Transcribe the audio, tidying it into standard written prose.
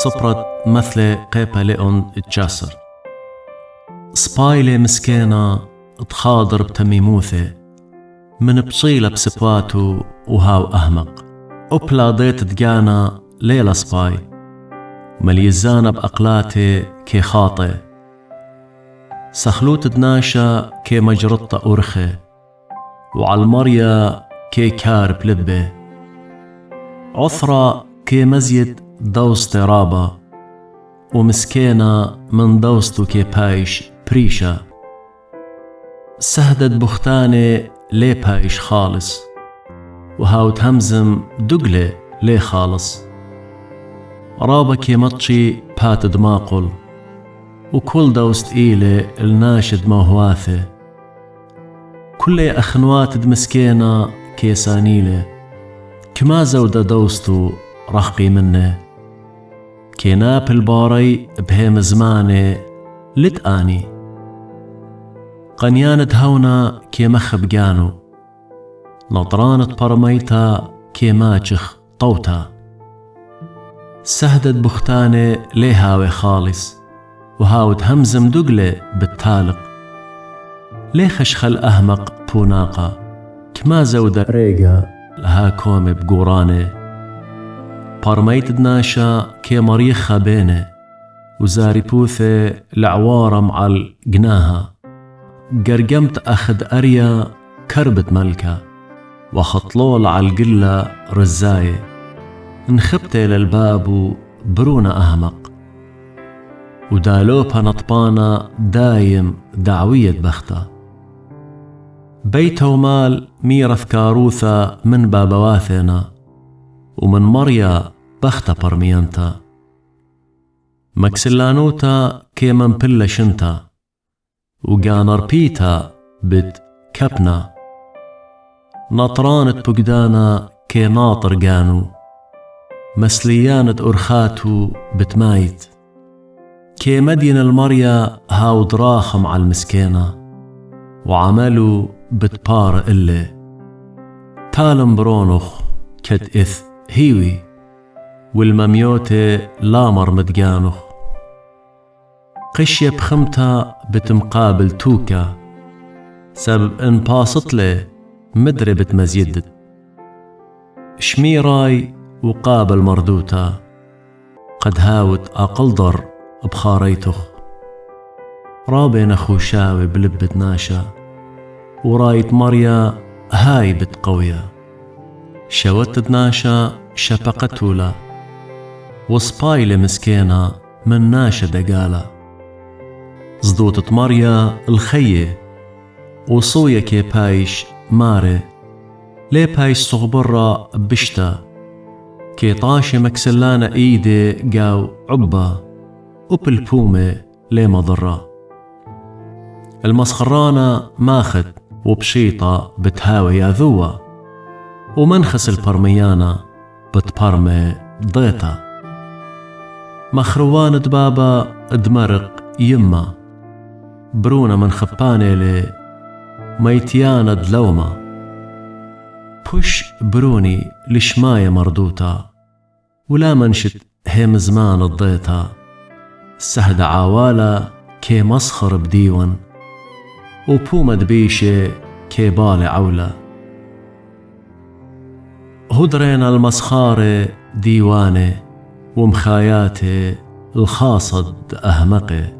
صبرت مثل قيبة لئن تجاسر سبايلة مسكينة تخاضر بتميموثة من بصيلة بسبواتو وهاو أهمق أبلا ضيت دقانا ليلة سباي مليزانة بأقلاتي كي خاطئ سخلوت دناشا كي مجرطة أرخي وعالمريا كي كار بلبه عثرة كي مزيد دوست رابا ومسكينة من دوستو كي بايش بريشا سهدت بختاني لي بايش خالص وهاو تهمزم دقلي لي خالص رابا كي مطشي بات دماقل وكل دوست إيلي الناشد موهواثي كل أخنوات دمسكينة كي سانيلي كما زودة دوستو رخقي منه كي ناب الباري بهم زماني لتآني قنيانة هونا كي مخب جانو نطرانة برميتا كي ماجخ طوتا سهدت بختاني ليهاوي خالص وهاو تهمزم دقلي بالتالق ليه خشخل أهمق بوناقة كما زودة ريقة لها كوم بقوراني برميت دناشا كي مريخة بيني وزاري بوثي لعوارة مع القناها قرقمت أخد أريا كربت ملكة وخطلول عالقلة رزاية انخبتي للباب وبرونا أهمق ودالوبها نطبانا دايم دعوية بختة بيت ومال ميرث كاروثة من بابواثنا ومن مريا بختة برميانتا مكسلانوتا كي من بلا شنتا وقانر بيتا بت كبنا نطرانة بقدانا كي ناطر قانو مسليانة أرخاتو بتمايت كي مدين المريا هاو دراخم على المسكينة وعملوا بتبار إلي تالم برونخ كد إث هيوي والمميوتي لامر مدقانخ قشية بخمتا بتمقابل توكا سبب إن باصطلي مدري بتمزيدد شميراي وقابل مردوتا قد هاوت أقلدر بخاريتخ رابين خوشاوي بلبت ناشا ورايت مريا هاي بتقوية شوت ناشا شفقتولا وصبايلة مسكينة من ناشا دقالة زدوتت مريا الخية وصويا كي بايش ماري لي بايش صغبرة بشتا كي طاشي مكسلانة ايدي قاو عبا وبالبومة لي مضرة المسخرانة ماخد وبشيطة بتهاوي يا ذوة ومنخس البرميانة بتبرمي ضيطة مخروان دبابة دمرق يما برونة من خباني لي ميتيانة دلومة بوش بروني لشماية مردوتا ولا منشت هم زمان الضيطة سهد عوالة كي مسخر بديون وبومة دبيشة كي بالي عولة هدرين المسخارة ديواني ومخاياتي الخاصد أهمقي